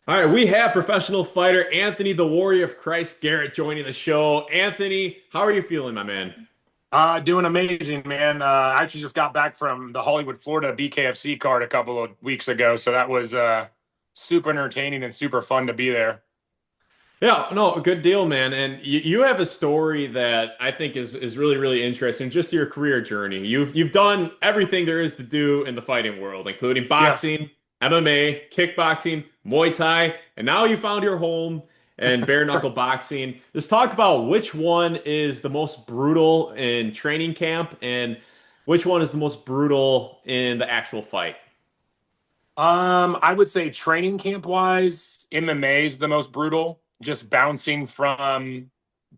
All right, we have professional fighter Anthony the Warrior of Christ Garrett joining the show. Anthony, how are you feeling, my man? Doing amazing, man. I actually just got back from the Hollywood, Florida BKFC card a couple of weeks ago, so that was super entertaining and super fun to be there. Yeah, no, good deal, man. And you have a story that I think is really, really interesting. Just your career journey. You've done everything there is to do in the fighting world, including Yeah. boxing, MMA, kickboxing, Muay Thai, and now you found your home in bare knuckle boxing. Just talk about which one is the most brutal in training camp and which one is the most brutal in the actual fight. I would say training camp wise, MMA is the most brutal. Just bouncing from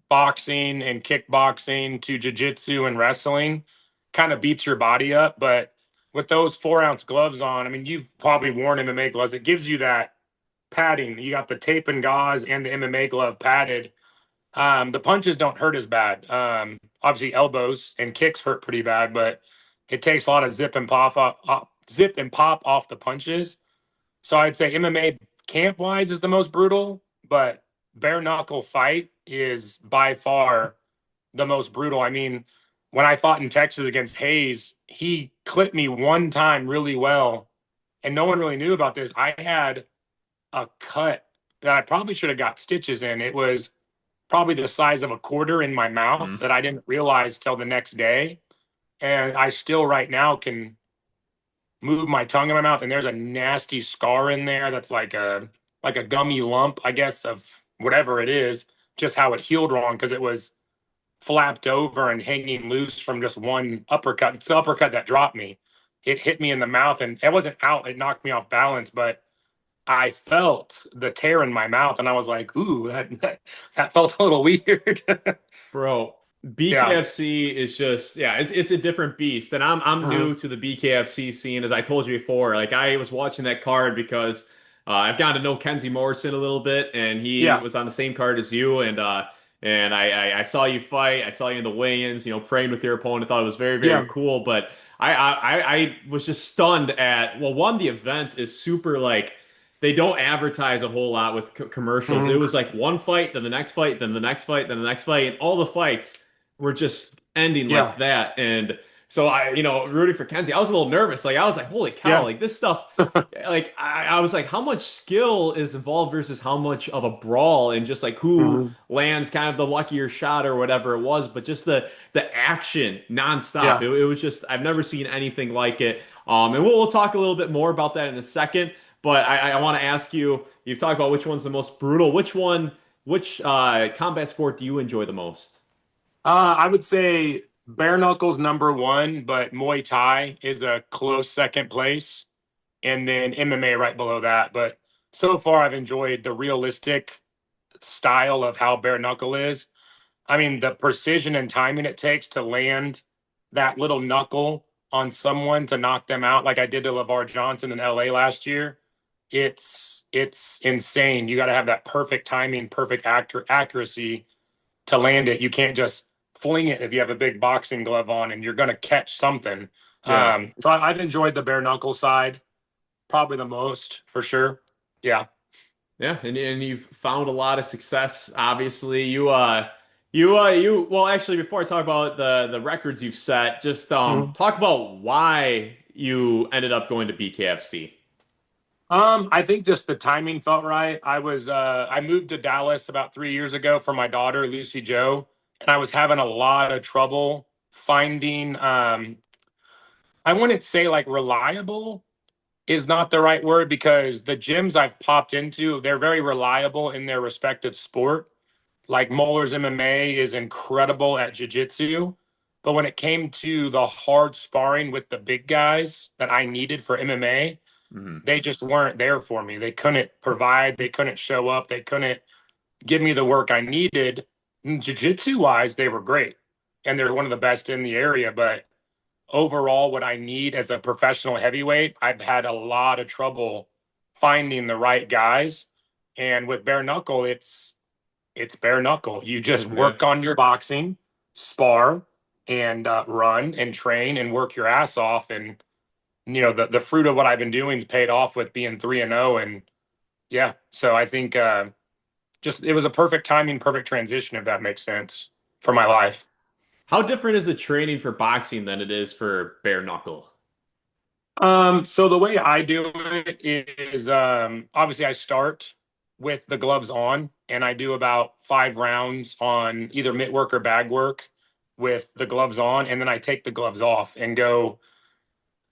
boxing and kickboxing to jiu-jitsu and wrestling kind of beats your body up. But with those 4 ounce gloves on, I mean, you've probably worn MMA gloves. It gives you that padding. You got the tape and gauze and the MMA glove padded. The punches don't hurt as bad. Obviously, elbows and kicks hurt pretty bad, but it takes a lot of zip and pop off the punches. So I'd say MMA camp wise is the most brutal, but bare knuckle fight is by far the most brutal. I mean, when I fought in Texas against Hayes, he clipped me one time really well, and no one really knew about this. I had a cut that I probably should have got stitches in. It was probably the size of a quarter in my mouth that I didn't realize till the next day. And I still right now can move my tongue in my mouth and there's a nasty scar in there that's like a gummy lump, I guess, of whatever it is, just how it healed wrong because it was flapped over and hanging loose from just one uppercut. It's the uppercut that dropped me. It hit me in the mouth and it wasn't out. It knocked me off balance, but I felt the tear in my mouth and I was like, ooh, that felt a little weird. Bro, Yeah. BKFC is just yeah, it's a different beast. And I'm Mhm. new to the BKFC scene, as I told you before. Like I was watching that card because I've gotten to know Kenzie Morrison a little bit, and he Yeah. was on the same card as you. And I saw you fight. I saw you in the weigh-ins. Praying with your opponent. Thought it was very very Yeah. cool. But I was just stunned at well, one, the event is super like. They don't advertise a whole lot with commercials. It Mhm. was like one fight, then the next fight, then the next fight, then the next fight, and all the fights were just ending like Yeah. that. And so rooting for Kenzie, I was a little nervous. Like I was like, holy cow, Yeah. like this stuff. Like I was like, how much skill is involved versus how much of a brawl, and just like who Mhm. lands kind of the luckier shot or whatever it was. But just the action nonstop. Yeah. It was just I've never seen anything like it. And we'll talk a little bit more about that in a second. But I want to ask you, you've talked about which one's the most brutal. Which combat sport do you enjoy the most? I would say bare knuckles number one, but Muay Thai is a close second place, and then MMA right below that. But so far, I've enjoyed the realistic style of how bare knuckle is. I mean, the precision and timing it takes to land that little knuckle on someone to knock them out, like I did to LeVar Johnson in LA last year. It's insane. You got to have that perfect timing, perfect accuracy to land it. You can't just fling it if you have a big boxing glove on and you're going to catch something. Yeah. I've enjoyed the bare knuckle side probably the most for sure. Yeah. Yeah, and you've found a lot of success. Obviously, you well actually before I talk about the records you've set, just Mhm. talk about why you ended up going to BKFC. I think just the timing felt right. I moved to Dallas about 3 years ago for my daughter, Lucy Joe, and I was having a lot of trouble finding I wouldn't say like reliable is not the right word because the gyms I've popped into, they're very reliable in their respective sport. Like Moeller's MMA is incredible at jiu-jitsu, but when it came to the hard sparring with the big guys that I needed for MMA, Hmm. they just weren't there for me. They couldn't provide, they couldn't show up, they couldn't give me the work I needed. Jiu-jitsu wise, they were great. And they're one of the best in the area, but overall what I need as a professional heavyweight, I've had a lot of trouble finding the right guys. And with bare knuckle, it's bare knuckle. You just Yeah. work on your boxing, spar, and run and train and work your ass off. And the fruit of what I've been doing is paid off with being 3-0 and Yeah. So I think just it was a perfect timing, perfect transition, if that makes sense for my life. How different is the training for boxing than it is for bare knuckle? So the way I do it is obviously I start with the gloves on and I do about 5 rounds on either mitt work or bag work with the gloves on, and then I take the gloves off and go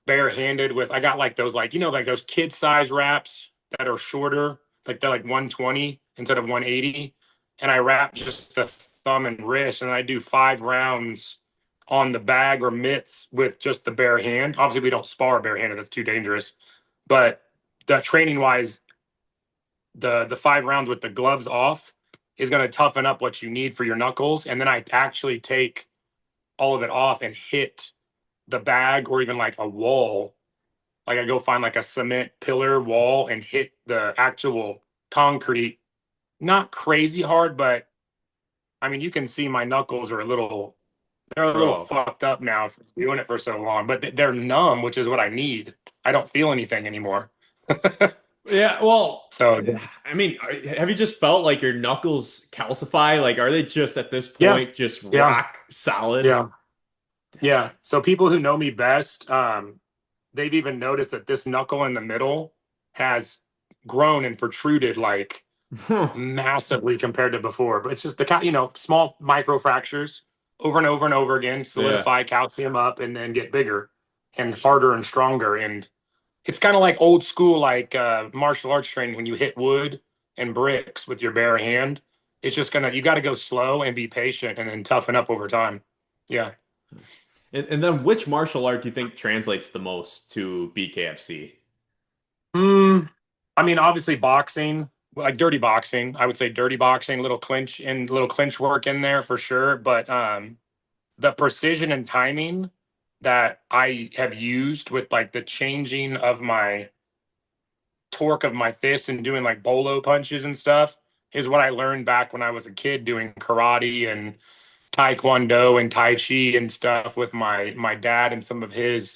barehanded with I got like those like like those kid size wraps that are shorter, like they're like 120 instead of 180. And I wrap just the thumb and wrist and I do 5 rounds on the bag or mitts with just the bare hand. Obviously we don't spar barehanded, that's too dangerous. But the training wise, the 5 rounds with the gloves off is going to toughen up what you need for your knuckles. And then I actually take all of it off and hit the bag or even like a wall. Like I go find like a cement pillar wall and hit the actual concrete. Not crazy hard, but I mean, you can see my knuckles are they're a little Bro. fucked up now for doing it for so long, but they're numb, which is what I need. I don't feel anything anymore. Yeah, well, So I mean, have you just felt like your knuckles calcify? Like, are they just at this yeah, point just yeah, rock solid? yeah, yeah. So people who know me best, they've even noticed that this knuckle in the middle has grown and protruded like massively compared to before. But it's just small micro fractures over and over and over again, Yeah. solidify calcium up and then get bigger and harder and stronger. And it's kind of like old school, like martial arts training when you hit wood and bricks with your bare hand. It's just you got to go slow and be patient and then toughen up over time. Yeah. And then which martial art do you think translates the most to BKFC? Hmm. I mean, obviously boxing, like dirty boxing. I would say dirty boxing, little clinch work in there for sure. But the precision and timing that I have used with like the changing of my torque of my fist and doing like bolo punches and stuff is what I learned back when I was a kid doing karate and taekwondo and tai chi and stuff with my dad and some of his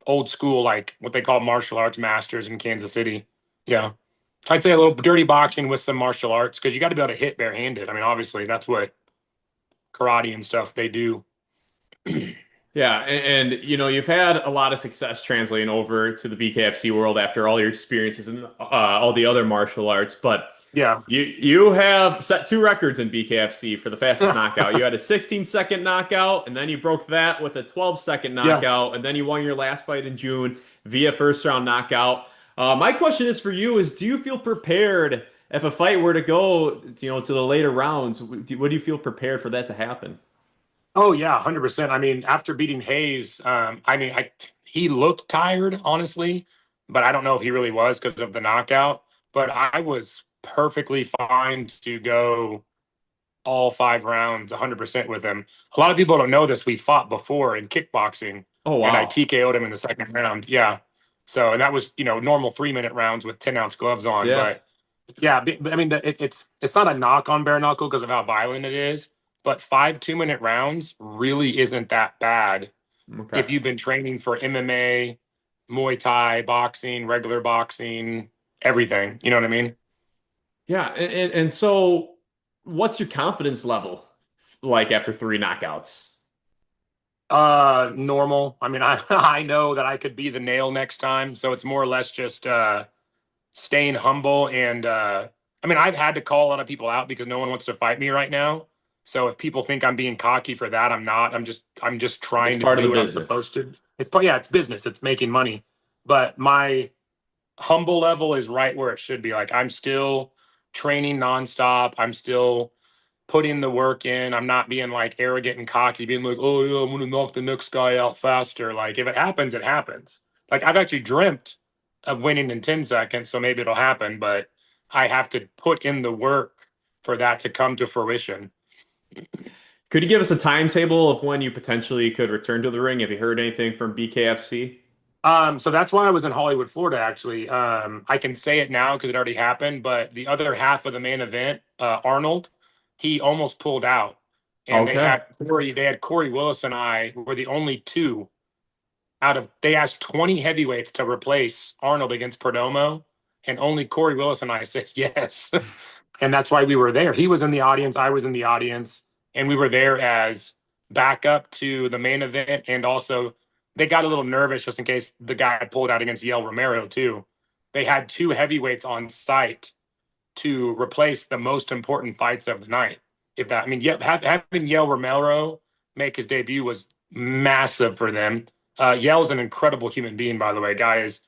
old school, like what they call martial arts masters in Kansas City. Yeah. I'd say a little dirty boxing with some martial arts because you got to be able to hit barehanded. I mean, obviously, that's what karate and stuff they do. Yeah, and you've had a lot of success translating over to the BKFC world after all your experiences in all the other martial arts, but Yeah. you have set two records in BKFC for the fastest knockout. You had a 16-second knockout, and then you broke that with a 12-second Yeah. knockout, and then you won your last fight in June via first round knockout. My question is for you is do you feel prepared if a fight were to go, to the later rounds? Would you feel prepared for that to happen? Oh yeah, 100%. I mean, after beating Hayes, I mean, he looked tired, honestly, but I don't know if he really was because of the knockout. But I was perfectly fine to go all 5 rounds, 100% with him. A lot of people don't know this. We fought before in kickboxing, Oh, and I wow. TKO'd him in the second round. Yeah. So, and that was normal 3-minute rounds with 10-ounce gloves on. Yeah. But yeah, I mean, it's not a knock on bare knuckle because of how violent it is, but 5 2-minute rounds really isn't that bad Okay. if you've been training for MMA, Muay Thai, boxing, regular boxing, everything. You know what I mean? Yeah, and so what's your confidence level like after three knockouts? Normal. I mean, I I know that I could be the nail next time, so it's more or less just staying humble and I mean, I've had to call a lot of people out because no one wants to fight me right now. So if people think I'm being cocky for that, I'm not. I'm just It's trying to part of the do what I'm business. supposed to. Yeah, it's business. It's making money. But my humble level is right where it should be. Like I'm still training nonstop. I'm still putting the work in. I'm not being like arrogant and cocky, being like, oh yeah, I'm gonna knock the next guy out faster. Like if it happens, it happens. Like I've actually dreamt of winning in 10 seconds, so maybe it'll happen, but I have to put in the work for that to come to fruition. Could you give us a timetable of when you potentially could return to the ring? Have you heard anything from BKFC? So that's why I was in Hollywood, Florida, actually. I can say it now because it already happened, but the other half of the main event, Arnold, he almost pulled out. And Okay. They had Corey Willis and I were the only two they asked 20 heavyweights to replace Arnold against Perdomo. And only Corey Willis and I said yes. And that's why we were there. He was in the audience, I was in the audience, and we were there as backup to the main event. And also, they got a little nervous just in case the guy pulled out against Yoel Romero, too. They had two heavyweights on site to replace the most important fights of the night. If that, I mean, yeah, having Yoel Romero make his debut was massive for them. Yale's an incredible human being, by the way. Guy is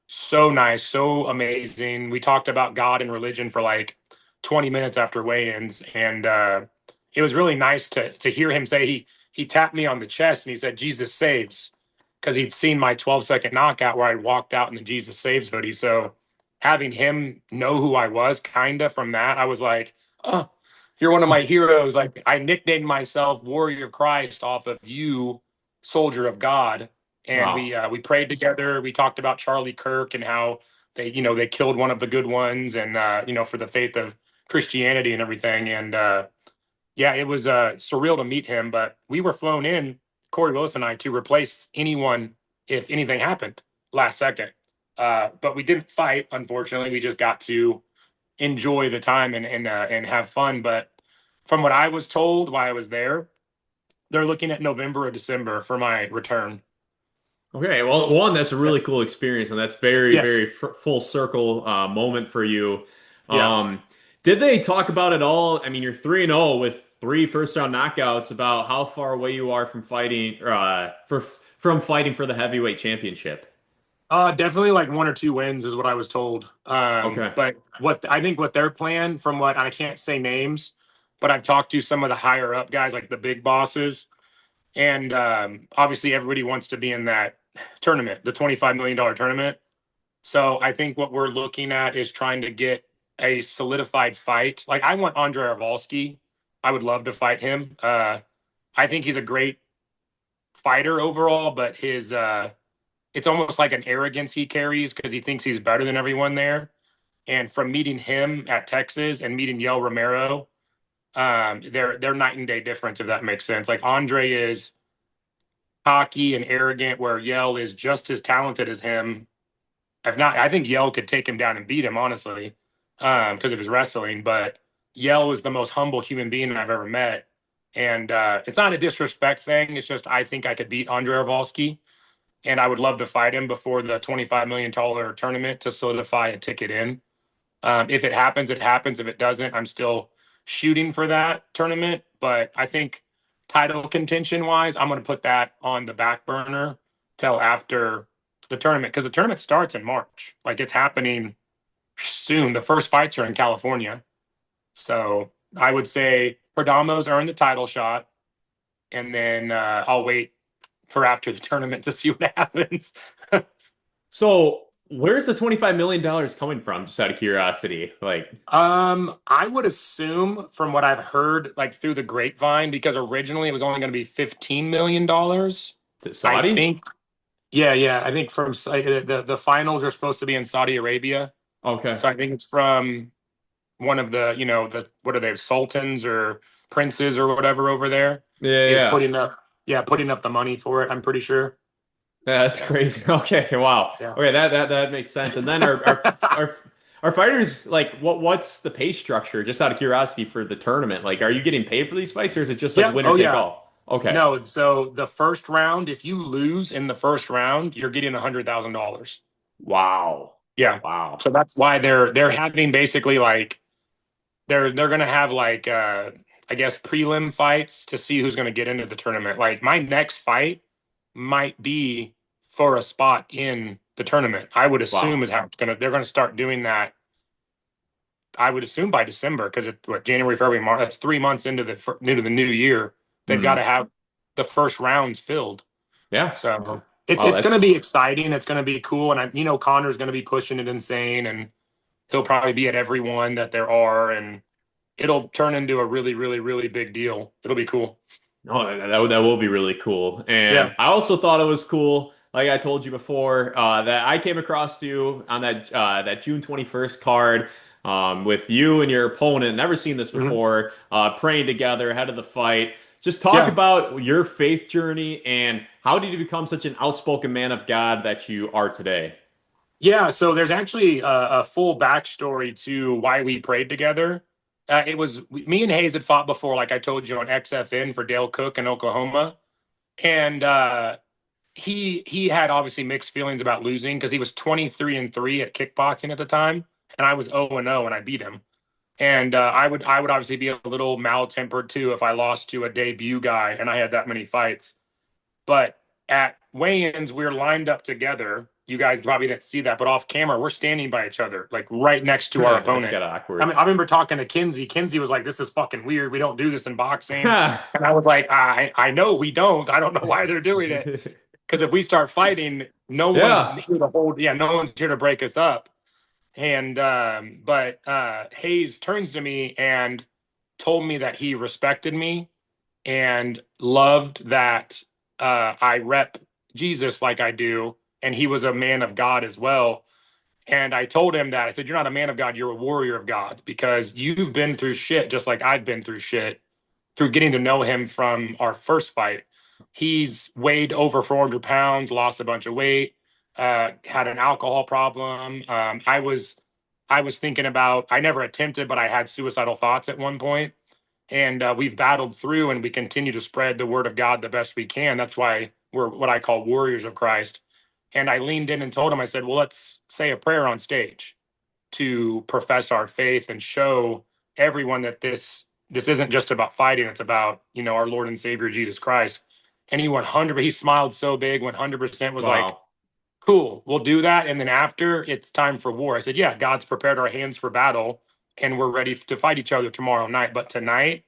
so nice, so amazing. We talked about God and religion for like 20 minutes after weigh-ins, and it was really nice to hear him say he tapped me on the chest and he said Jesus saves, because he'd seen my 12-second knockout where I walked out in the Jesus saves hoodie. So having him know who I was, kind of from that, I was like, oh, you're one of my heroes. Like, I nicknamed myself Warrior of Christ off of you, Soldier of God. And Wow. we prayed together. We talked about Charlie Kirk and how they killed one of the good ones, and for the faith of Christianity and everything. And yeah, it was surreal to meet him. But we were flown in, Corey Willis and I, to replace anyone if anything happened last second. But we didn't fight, unfortunately. We just got to enjoy the time and have fun. But from what I was told while I was there, they're looking at November or December for my return. Okay, well, one, that's a really cool experience, and that's very, Yes. very full circle moment for you. Yeah. Um, did they talk about it all? I mean, you're 3-0 with three first round knockouts. About how far away you are from fighting, from fighting for the heavyweight championship. Definitely like one or two wins is what I was told. Okay. But what their plan, from what I can't say names, but I've talked to some of the higher up guys, like the big bosses, and obviously everybody wants to be in that tournament, the $25 million tournament. So I think what we're looking at is trying to get a solidified fight. Like, I want Andrei Arvalski. I would love to fight him. I think he's a great fighter overall, but his it's almost like an arrogance he carries because he thinks he's better than everyone there. And from meeting him at Texas and meeting Yoel Romero, they're night and day difference, if that makes sense. Like, Andre is cocky and arrogant, where Yoel is just as talented as him. If not, I think Yoel could take him down and beat him, honestly, because of his wrestling. But Yoel is the most humble human being I've ever met. And it's not a disrespect thing. It's just I think I could beat Andrei Arvalski, and I would love to fight him before the $25 million tournament to solidify a ticket in. If it happens, it happens. If it doesn't, I'm still shooting for that tournament. But I think title contention wise, I'm going to put that on the back burner till after the tournament, because the tournament starts in March. Like, it's happening soon. The first fights are in California. So I would say Perdomo's earned the title shot, and then I'll wait for after the tournament to see what happens. So, where's the $25 million coming from? Just out of curiosity, like, I would assume, from what I've heard, like through the grapevine, because originally it was only going to be $15 million. is it I Saudi? think, yeah. I think from the finals are supposed to be in Saudi Arabia, Okay. so I think it's from one of the what are they, sultans or princes or whatever over there Yeah, is yeah. putting up the money for it. I'm pretty sure. Yeah, that's Yeah, crazy. Okay, wow. yeah. Okay, that makes sense. And then our fighters, like, what's the pay structure? Just out of curiosity for the tournament, like, are you getting paid for these fights, or is it just like Yeah. winner Oh take yeah. all? Okay. No. So the first round, if you lose in the first round, you're getting $100,000. Wow. Yeah. Wow. So that's why they're having basically like they're gonna have like I guess prelim fights to see who's gonna get into the tournament. Like, my next fight might be for a spot in the tournament. I would assume Wow. is how they're gonna start doing that. I would assume by December, because it's what, January, February, March. That's 3 months into the new year. They've got Hmm. to have the first rounds filled. Yeah. So it's Wow, it's going to that's be exciting. It's going to be cool, and Connor's going to be pushing it insane, and he'll probably be at every one that there are, and it'll turn into a really, really, really big deal. It'll be cool. no, that will be really cool. And Yeah. I also thought it was cool, like I told you before, that I came across you on that June 21st card, with you and your opponent. Never seen this Mhm. before. Praying together ahead of the fight. Just talk Yeah. about your faith journey and how did you become such an outspoken man of God that you are today? Yeah, so there's actually a full backstory to why we prayed together. It was me and Hayes had fought before, like I told you on XFN for Dale Cook in Oklahoma, and he had obviously mixed feelings about losing because he was 23-3 at kickboxing at the time, and I was 0-0 and I beat him. And I would obviously be a little mal-tempered too if I lost to a debut guy and I had that many fights. But at weigh-ins, we were lined up together. You guys probably didn't see that, but off camera, we're standing by each other, like right next to our That's opponent. got I awkward. mean, I remember talking to Kenzie. Kenzie was like, "This is fucking weird. We don't do this in boxing." Ha! And I was like, "I know we don't. I don't know why they're doing it. Because if we start fighting, no one's Yeah. here to hold. Yeah, no one's here to break us up." And but Hayes turns to me and told me that he respected me and loved that I rep Jesus like I do, and he was a man of God as well. And I told him that I said, "You're not a man of God, you're a warrior of God because you've been through shit just like I've been through shit through getting to know him from our first fight. He's weighed over 400 pounds, lost a bunch of weight, had an alcohol problem. I was thinking about, I never attempted, but I had suicidal thoughts at one point. And we've battled through and we continue to spread the word of God the best we can. That's why we're what I call warriors of Christ. And I leaned in and told him, I said, well, let's say a prayer on stage to profess our faith and show everyone that this isn't just about fighting, it's about, our Lord and Savior Jesus Christ. And he smiled so big, 100% was like, Wow. cool, we'll do that. And then after, it's time for war. I said, yeah, God's prepared our hands for battle and we're ready to fight each other tomorrow night, but tonight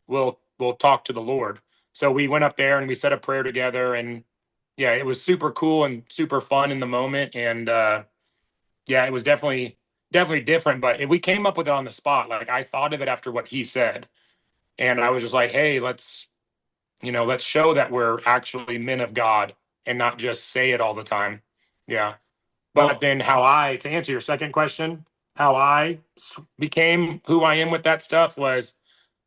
we'll talk to the Lord. So we went up there and we said a prayer together, and yeah, it was super cool and super fun in the moment. And yeah, it was definitely different, but we came up with it on the spot. Like I thought of it after what he said, and I was just like, hey, let's show that we're actually men of God and not just say it all the time. Yeah. But Well, then to answer your second question, how I became who I am with that stuff was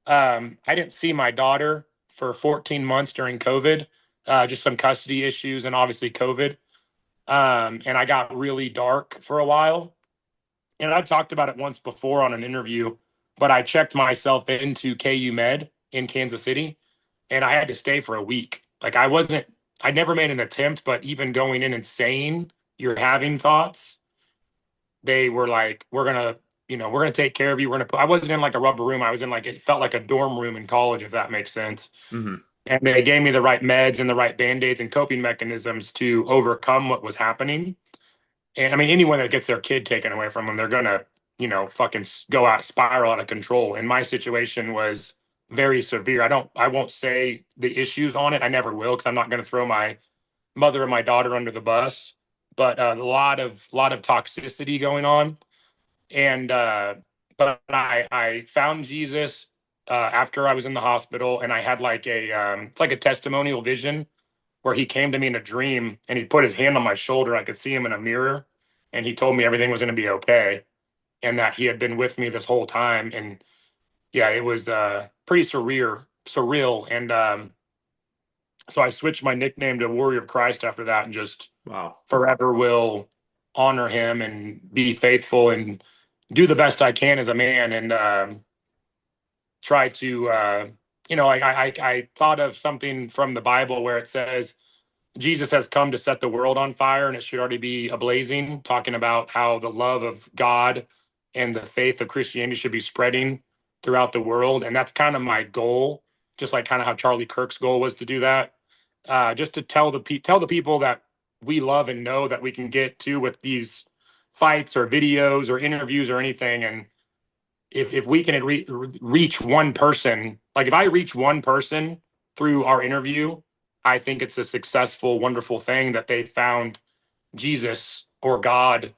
I didn't see my daughter for 14 months during COVID, just some custody issues and obviously COVID. And I got really dark for a while. And I've talked about it once before on an interview, but I checked myself into KU Med in Kansas City and I had to stay for a week. Like I never made an attempt, but even going in and saying you're having thoughts, they were like, we're gonna take care of you. I wasn't in like a rubber room. I was in like, it felt like a dorm room in college, if that makes sense. mhm. And they gave me the right meds and the right band-aids and coping mechanisms to overcome what was happening. And I mean, anyone that gets their kid taken away from them, they're gonna, fucking go out, spiral out of control. And my situation was very severe. I won't say the issues on it. I never will, because I'm not gonna throw my mother and my daughter under the bus. But a lot of toxicity going on, and but I found Jesus after I was in the hospital, and I had like it's like a testimonial vision where he came to me in a dream and he put his hand on my shoulder. I could see him in a mirror, and he told me everything was going to be okay, and that he had been with me this whole time. And yeah, it was pretty surreal. And so I switched my nickname to Warrior of Christ after that, and just Wow. forever will honor him and be faithful and do the best I can as a man, and try to I thought of something from the Bible where it says Jesus has come to set the world on fire and it should already be ablazing, talking about how the love of God and the faith of Christianity should be spreading throughout the world. And that's kind of my goal, just like kind of how Charlie Kirk's goal was to do that. Just to tell the people that we love and know that we can get to with these fights or videos or interviews or anything. And if we can reach one person, like if I reach one person through our interview, I think it's a successful, wonderful thing that they found Jesus or God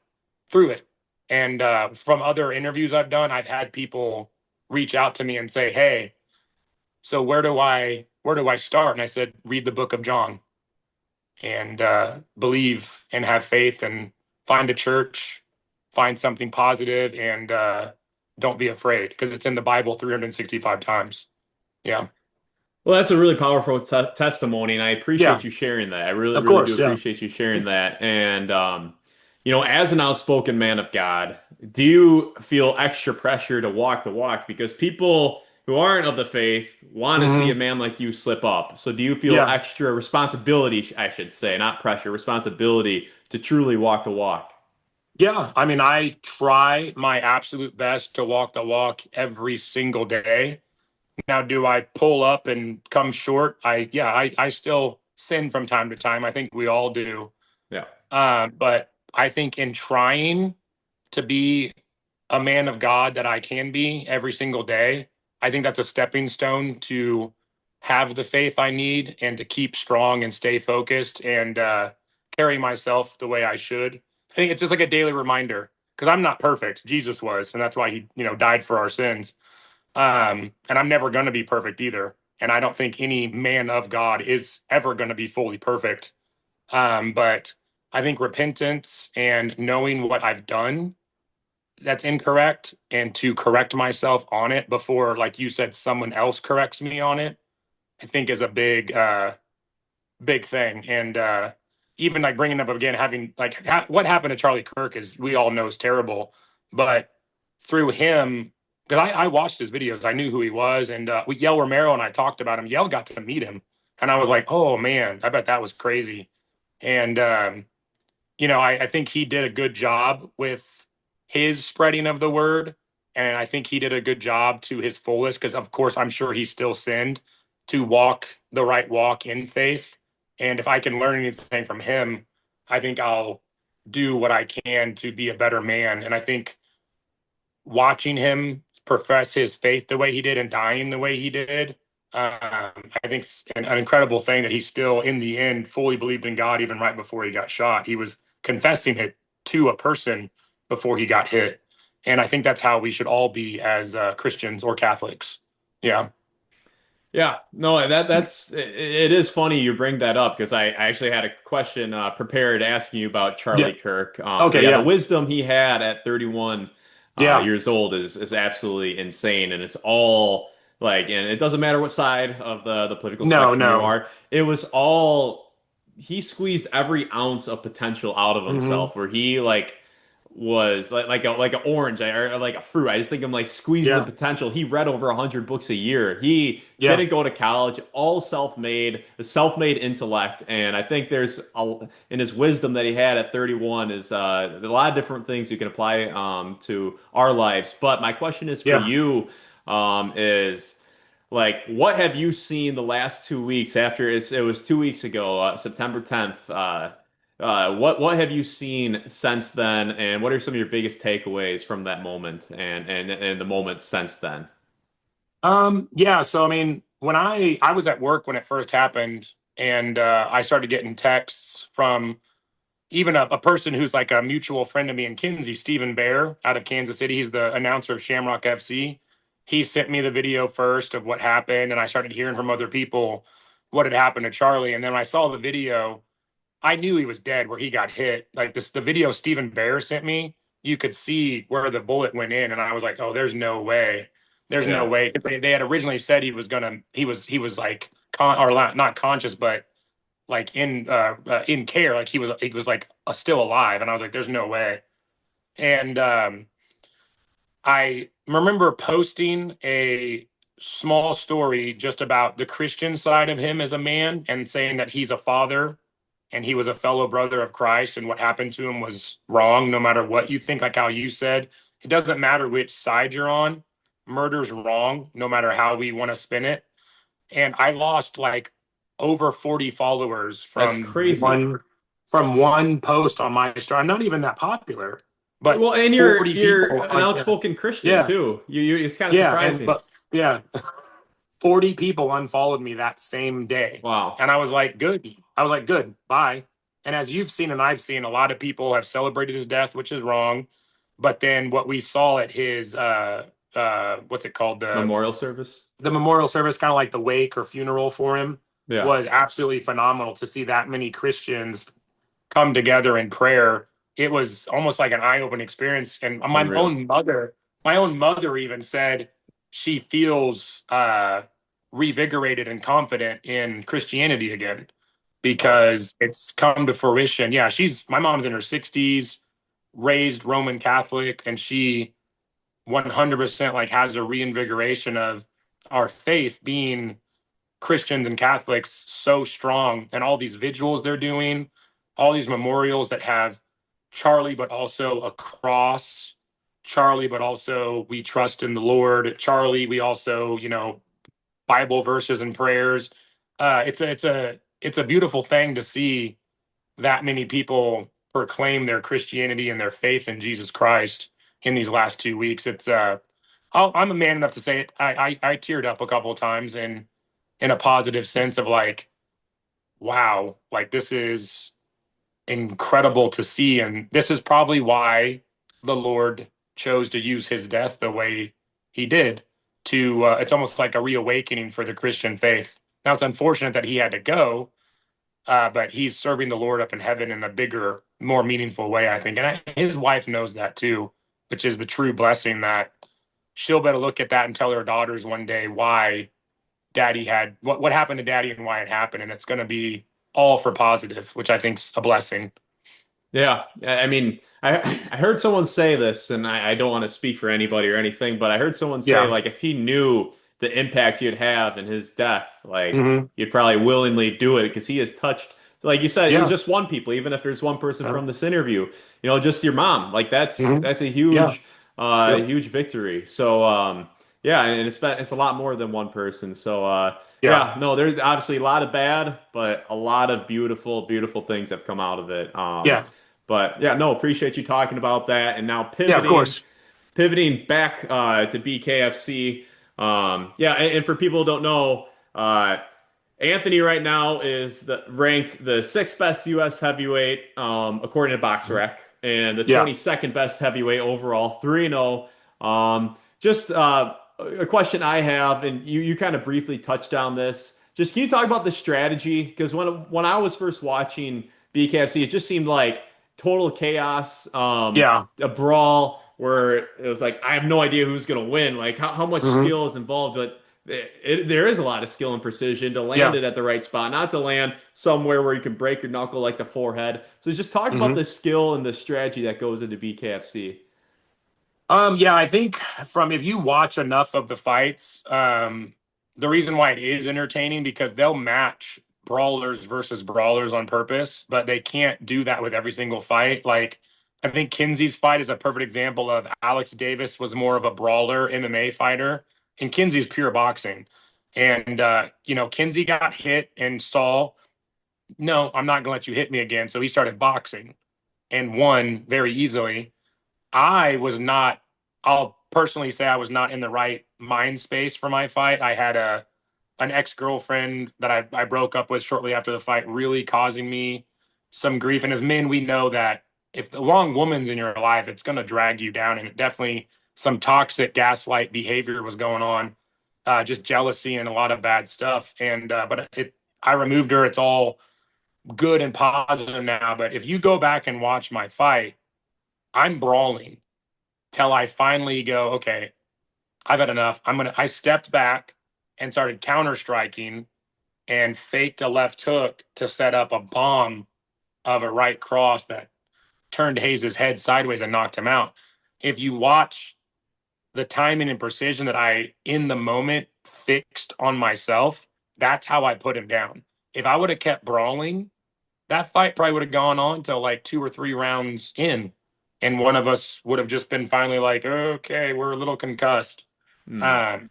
through it. And from other interviews I've done, I've had people reach out to me and say, "Hey, so where do I start?" And I said, "Read the book of John and believe and have faith and find a church, find something positive, and don't be afraid because it's in the Bible 365 times." Yeah. Well, that's a really powerful testimony, and I Yeah. appreciate you sharing that. I really, Of really do course. Yeah. appreciate you sharing that. And as an outspoken man of God, do you feel extra pressure to walk the walk? Because people who aren't of the faith want to see a Hmm. man like you slip up. So do you feel Yeah. extra responsibility, I should say, not pressure, responsibility to truly walk the walk? Yeah. I mean, I try my absolute best to walk the walk every single day. Now, do I pull up and come short? I still sin from time to time. I think we all do. Yeah. But I think in trying to be a man of God that I can be every single day, I think that's a stepping stone to have the faith I need and to keep strong and stay focused and carry myself the way I should. I think it's just like a daily reminder because I'm not perfect. Jesus was, and that's why he, died for our sins. And I'm never going to be perfect either. And I don't think any man of God is ever going to be fully perfect. But I think repentance and knowing what I've done that's incorrect and to correct myself on it before, like you said, someone else corrects me on it, I think is a big thing. And even like bringing up again, having like what happened to Charlie Kirk is we all know is terrible, but through him, because I watched his videos, I knew who he was, and we Yel Romero and I talked about him. Yel got to meet him, and I was like, oh man, I bet that was crazy. And I think he did a good job with his spreading of the word. And I think he did a good job to his fullest because, of course, I'm sure he still sinned to walk the right walk in faith. And if I can learn anything from him, I think I'll do what I can to be a better man. And I think watching him profess his faith the way he did and dying the way he did, I think it's an incredible thing that he still, in the end, fully believed in God even right before he got shot. He was confessing it to a person before he got hit. And I think that's how we should all be as Christians or Catholics. Yeah. Yeah, no, it is funny you bring that up because I actually had a question prepared asking you about Yeah. Charlie Kirk. But Okay. yeah, the Yeah. wisdom he had at 31 Yeah. years old is absolutely insane, and it's all like, and it doesn't matter what side of the political No, spectrum you no. are. It was all he squeezed every ounce of potential out of Hmm. himself, where he was like an orange or like a fruit. I just think I'm like squeezing the Yeah. potential. He read over 100 books a year. He Yeah. didn't go to college, all self-made, the self-made intellect. And I think in his wisdom that he had at 31 is a lot of different things you can apply to our lives. But my question is for Yeah. you, is like, what have you seen the last 2 weeks after it was 2 weeks ago, September 10th? What have you seen since then, and what are some of your biggest takeaways from that moment and the moments since then? Yeah, so I mean, when I was at work when it first happened, and I started getting texts from even a person who's like a mutual friend of me and Kenzie, Stephen Bear out of Kansas City. He's the announcer of Shamrock FC. He sent me the video first of what happened, and I started hearing from other people what had happened to Charlie. And then when I saw the video, I knew he was dead where he got hit. Like the video Stephen Bear sent me, you could see where the bullet went in, and I was like, oh, there's no way. There's no Yeah. way. They had originally said he was like or not conscious, but like in care, like he was like still alive, and I was like, there's no way. And I remember posting a small story just about the Christian side of him as a man and saying that he's a father and he was a fellow brother of Christ and what happened to him was wrong no matter what you think, like how you said it doesn't matter which side you're on, murder's wrong no matter how we want to spin it. And I lost like over 40 followers That's crazy. from one post on my story. I'm not even that popular, but Well, and you're 40 you're people an yeah. outspoken Christian Yeah. too. It's kind of Yeah, and surprising. but yeah, 40 people unfollowed me that same day. Wow. And I was like, good. I was like, good, bye. And as you've seen and I've seen, a lot of people have celebrated his death, which is wrong. But then what we saw at his what's it called? Memorial service. The memorial service, kind of like the wake or funeral for him, Yeah. was absolutely phenomenal to see that many Christians come together in prayer. It was almost like an eye-opening experience. And Unreal. my own mother even said she feels revigorated and confident in Christianity again Wow. because it's come to fruition. Yeah, my mom's in her 60s. raised Roman Catholic, and she 100% like has a reinvigoration of our faith being Christians and Catholics so strong, and all these vigils they're doing, all these memorials that have Charlie, but also a cross. Charlie, but also we trust in the Lord. Charlie, we also, Bible verses and prayers. It's a beautiful thing to see that many people proclaim their Christianity and their faith in Jesus Christ in these last 2 weeks. I'm a man enough to say it. I teared up a couple of times in a positive sense of like, wow, like this is incredible to see. And this is probably why the Lord chose to use his death the way he did to, it's almost like a reawakening for the Christian faith. Now it's unfortunate that he had to go, but he's serving the Lord up in heaven in a bigger, more meaningful way, I think. And his wife knows that too, which is the true blessing that she'll better look at that and tell her daughters one day why daddy had what happened to daddy and why it happened. And it's going to be all for positive, which I think's a blessing. Yeah, I mean, I heard someone say this, and I don't want to speak for anybody or anything, but I heard someone say Yeah. like if he knew the impact he'd have in his death, like Hmm. he'd probably willingly do it because he has touched, like you said, it was Yeah. just one people, even if there's one person Yeah. from this interview, just your mom, like Hmm. that's a Yeah. Yep. huge victory. So yeah, and it's a lot more than one person. So Yeah. yeah, no, there's obviously a lot of bad, but a lot of beautiful things have come out of it. Yeah. But yeah, no, appreciate you talking about that. And now Yeah. Of course. pivoting back to BKFC. Yeah, and for people who don't know, Anthony right now is ranked the sixth best U.S. heavyweight according to BoxRec, and the Yeah. 22nd best heavyweight overall, 3-0. Just a question I have, and you kind of briefly touched on this. Just can you talk about the strategy? Because when I was first watching BKFC, it just seemed like total chaos, Yeah. a brawl where it was like I have no idea who's gonna win. Like how much Hmm. skill is involved, but there is a lot of skill and precision to land Yeah. it at the right spot, not to land somewhere where you can break your knuckle like the forehead. So just talk about Hmm. the skill and the strategy that goes into BKFC. Yeah, I think from if you watch enough of the fights, the reason why it is entertaining because they'll match brawlers versus brawlers on purpose, but they can't do that with every single fight. Like I think Kenzie's fight is a perfect example of Alex Davis was more of a brawler MMA fighter, and Kenzie's pure boxing. And Kenzie got hit and saw, no, I'm not gonna let you hit me again. So he started boxing and won very easily. I was not, I'll personally say I was not in the right mind space for my fight. I had an ex-girlfriend that I broke up with shortly after the fight, really causing me some grief. And as men, we know that if the wrong woman's in your life, it's going to drag you down. And it definitely some toxic gaslight behavior was going on, just jealousy and a lot of bad stuff. And but I removed her. It's all good and positive now. But if you go back and watch my fight, I'm brawling till I finally go, okay, I've had enough. I stepped back and started counter striking and faked a left hook to set up a bomb of a right cross that turned Hayes' head sideways and knocked him out. If you watch the timing and precision that I, in the moment, fixed on myself, that's how I put him down. If I would have kept brawling, that fight probably would have gone on till like 2 or 3 rounds in. And one of us would have just been finally like, okay, we're a little concussed. Hmm. Um,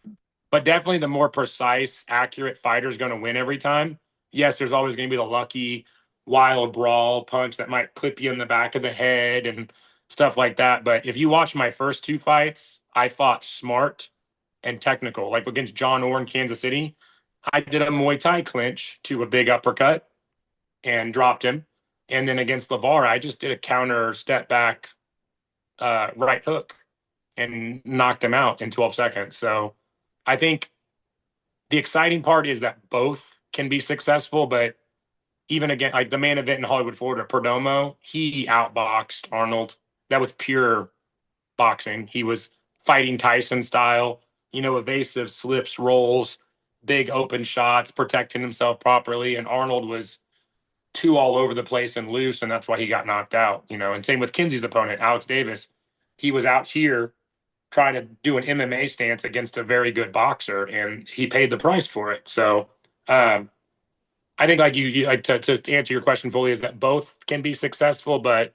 but definitely the more precise, accurate fighter is going to win every time. Yes, there's always going to be the lucky, wild brawl punch that might clip you in the back of the head and stuff like that. But if you watch my first two fights, I fought smart and technical. Like against John Orr in Kansas City, I did a Muay Thai clinch to a big uppercut and dropped him. And then against LeVar, I just did a counter step back right hook and knocked him out in 12 seconds. So I think the exciting part is that both can be successful, but even again, like the main event in Hollywood, Florida, Perdomo, he outboxed Arnold. That was pure boxing. He was fighting Tyson style, evasive slips, rolls, big open shots, protecting himself properly. And Arnold was too all over the place and loose, and that's why he got knocked out. And same with Kenzie's opponent, Alex Davis. He was out here trying to do an MMA stance against a very good boxer, and he paid the price for it. So I think, like you like to answer your question fully, is that both can be successful, but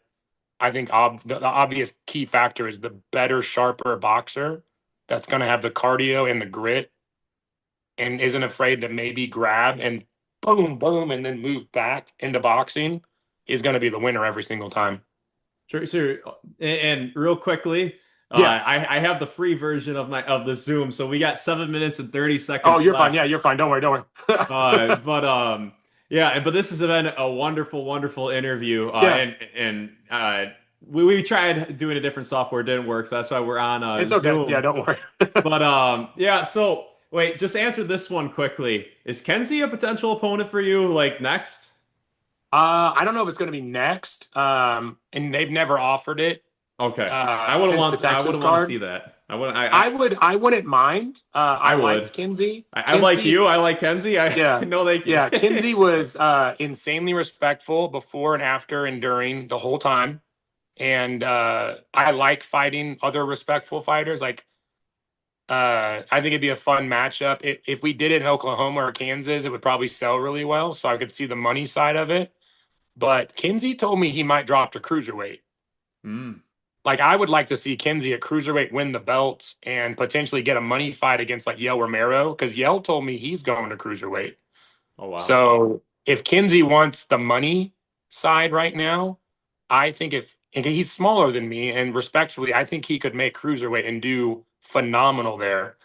I think the obvious key factor is the better, sharper boxer that's going to have the cardio and the grit and isn't afraid to maybe grab and boom, boom, and then move back into boxing is going to be the winner every single time. Sure. And real quickly, Yeah. I have the free version of the Zoom, so we got 7 minutes and 30 Oh, seconds you're fine. left. Yeah, you're fine. Don't worry. Don't worry. Yeah, but this has been a wonderful, wonderful interview. Yeah. We tried doing a different software, it didn't work, so that's why we're on It's okay. Yeah, Zoom. don't worry. But yeah, so wait, just answer this one quickly. Is Kenzie a potential opponent for you, like next? I don't know if it's going to be next. And they've never offered it Okay. since the I Texas wouldn't want to card. see that. I wouldn't mind. I would. liked Kenzie. I like you. I like Kenzie. I Yeah. know they can. Yeah. Kenzie was insanely respectful before and after and during the whole time. And I like fighting other respectful fighters. Like, I think it'd be a fun matchup. If we did it in Oklahoma or Kansas, it would probably sell really well. So I could see the money side of it. But Kenzie told me he might drop to cruiserweight. Mm. Like, I would like to see Kenzie at cruiserweight win the belt and potentially get a money fight against like Yoel Romero, because Yoel told me he's going to cruiserweight. Oh wow. So if Kenzie wants the money side right now, I think if and he's smaller than me, and respectfully, I think he could make cruiserweight and do phenomenal there.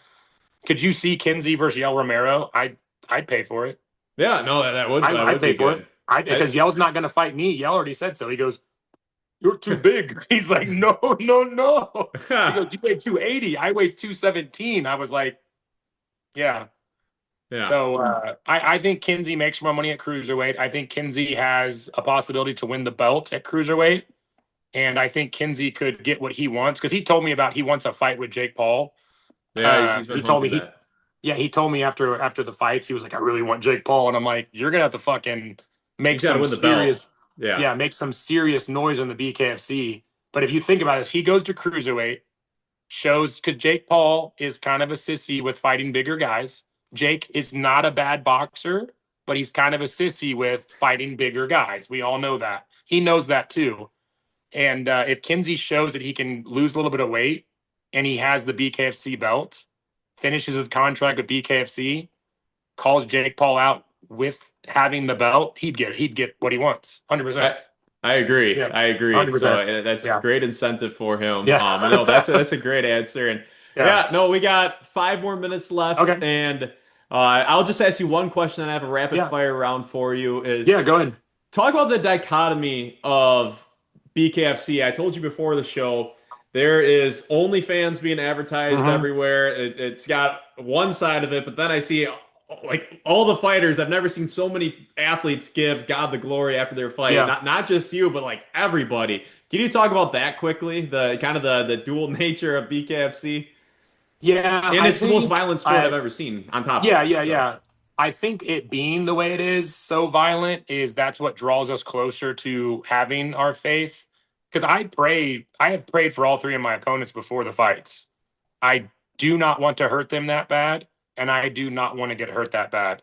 Could you see Kenzie versus Yoel Romero? I'd pay for it. Yeah, no, that I'd would be pay for good. it. Because Yell's not going to fight me. Yell already said so. He goes, "You're too big." He's like, "No, no, no." He goes, "You weigh 280. I weigh 217." I was like, "Yeah." Yeah. So I think Kenzie makes more money at cruiserweight. I think Kenzie has a possibility to win the belt at cruiserweight. And I think Kenzie could get what he wants, because he told me he wants a fight with Jake Paul. Yeah, he's been He told me hinting that. he told me after the fights, he was like, "I really want Jake Paul," and I'm like, "You're gonna have to fucking make He's got to some win the belt. serious, Yeah. make some serious noise in the BKFC." But if you think about this, he goes to cruiserweight, shows, because Jake Paul is kind of a sissy with fighting bigger guys. Jake is not a bad boxer, but he's kind of a sissy with fighting bigger guys. We all know that. He knows that too. And if Kenzie shows that he can lose a little bit of weight and he has the BKFC belt, finishes his contract with BKFC, calls Jake Paul out with having the belt, he'd get what he wants. 100%. I agree. Yeah, I agree. 100%. So that's great incentive for him. Yeah. No, that's a great answer. And Yeah. no, we got 5 more minutes left. Okay. And I'll just ask you one question, and I have a rapid fire round for you. Go ahead. Talk about the dichotomy of BKFC. I told you before the show, there is OnlyFans being advertised everywhere. It's got one side of it, but then I see like all the fighters. I've never seen so many athletes give God the glory after their fight. Yeah. Not just you, but like everybody. Can you talk about that quickly? The kind of the dual nature of BKFC. Yeah, And it's the most violent sport I've ever seen. On top of it, yeah. I think it being the way it is, so violent, that's what draws us closer to having our faith. Because I have prayed for all three of my opponents before the fights. I do not want to hurt them that bad, and I do not want to get hurt that bad.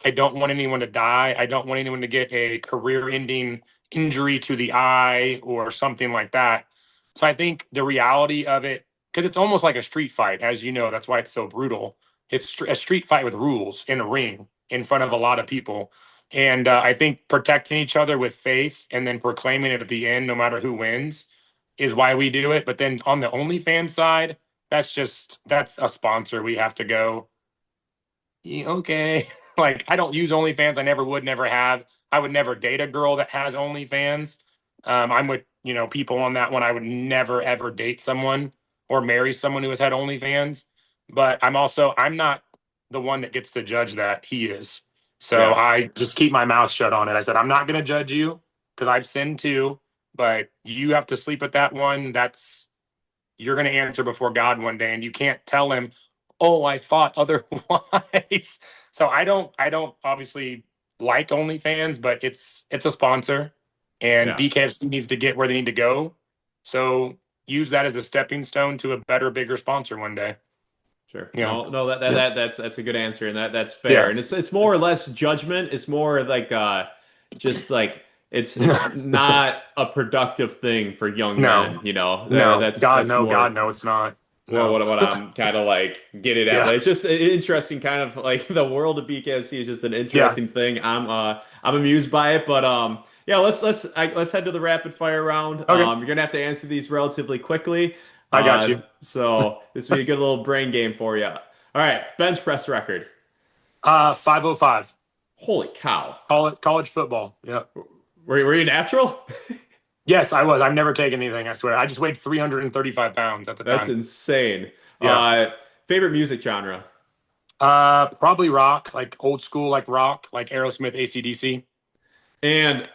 I don't want anyone to die. I don't want anyone to get a career-ending injury to the eye or something like that. So I think the reality of it, because it's almost like a street fight, as you know, that's why it's so brutal. It's a street fight with rules in a ring in front of a lot of people. And I think protecting each other with faith and then proclaiming it at the end, no matter who wins, is why we do it. But then on the OnlyFans side, that's a sponsor. We have to go, okay. Like, I don't use OnlyFans. I never would, never have. I would never date a girl that has OnlyFans. I'm with, people on that one. I would never, ever date someone or marry someone who has had OnlyFans. But I'm not the one that gets to judge that. He is. So I just keep my mouth shut on it. I said, I'm not going to judge you because I've sinned too, but you have to sleep with that one. You're going to answer before God one day, and you can't tell him, "Oh, I thought otherwise." So I don't obviously like OnlyFans, but it's a sponsor, and Yeah. BKFC needs to get where they need to go. So use that as a stepping stone to a better, bigger sponsor one day. Sure. You know, No, no, yeah, that's a good answer, and that's fair. yeah, And it's more or less judgment. It's more like just like it's not a productive thing for young no, men, you know. no, That's more God, no, it's not. well No, what I'm kind of like getting at. yeah, But it's just an interesting kind of like the world of BKFC is just an yeah. interesting thing. I'm amused by it, but yeah, let's head to the rapid fire round. Okay, You're gonna have to answer these relatively quickly. I got you. So this will be a good little brain game for you. All right, bench press record. 505. Holy cow. College football. Yeah. Were you natural? Yes, I was. I've never taken anything, I swear. I just weighed 335 pounds at the That's time. insane. Yeah. Favorite music genre? Probably rock, like old school, like rock, like Aerosmith, AC/DC. And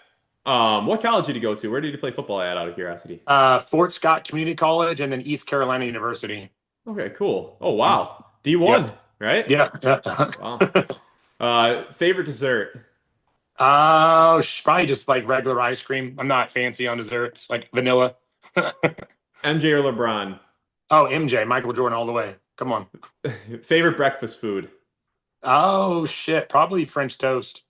what college did you go to? Where did you play football at, out of curiosity? Fort Scott Community College and then East Carolina University. Okay, cool. Oh Mm. wow. D1, Yep. right? Yeah. Wow. Yeah. Favorite dessert? Probably just like regular ice cream. I'm not fancy on desserts, like vanilla. MJ or LeBron? Oh, MJ, Michael Jordan all the way. Come on. Favorite breakfast food? Oh shit, probably French toast.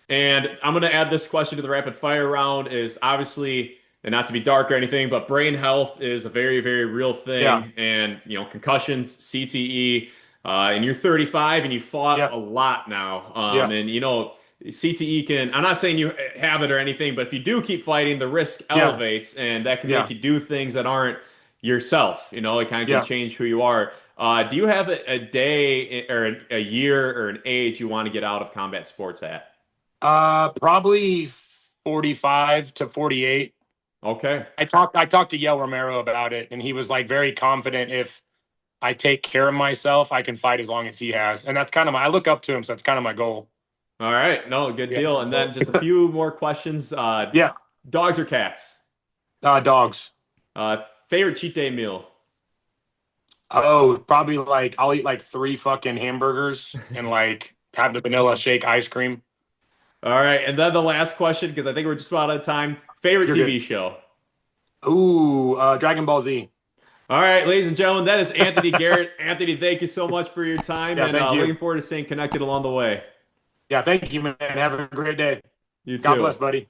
And I'm going to add this question to the rapid fire round is obviously, and not to be dark or anything, but brain health is a very, very real Yeah. thing. And, concussions, CTE, and you're 35 and you fought Yeah. a lot now. Yeah. And, CTE can, I'm not saying you have it or anything, but if you do keep fighting, the risk Yeah. elevates and that can make Yeah. you do things that aren't yourself. It kind of can Yeah. change wwho you are. Do you have a day or a year or an age you want to get out of combat sports at? Probably 45 to 48. Okay. I talked to Yoel Romero about it, and he was like very confident if I take care of myself, I can fight as long as he has. And that's kind of I look up to him, so that's kind of my goal. All right. No, good Yeah. deal. And then just a few more questions. Yeah. Dogs or cats? Dogs. Favorite cheat day meal? Oh, probably like I'll eat like 3 fucking hamburgers and like have the vanilla shake ice cream. All right. And then the last question, because I think we're just about out of time. Favorite You're TV good. show? Ooh, Dragon Ball Z. All right, ladies and gentlemen, that is Anthony Garrett. Anthony, thank you so much for your time, Yeah, and thank looking you. forward to staying connected along the way. Yeah, thank you, man. Have a great day. You God too. bless, buddy.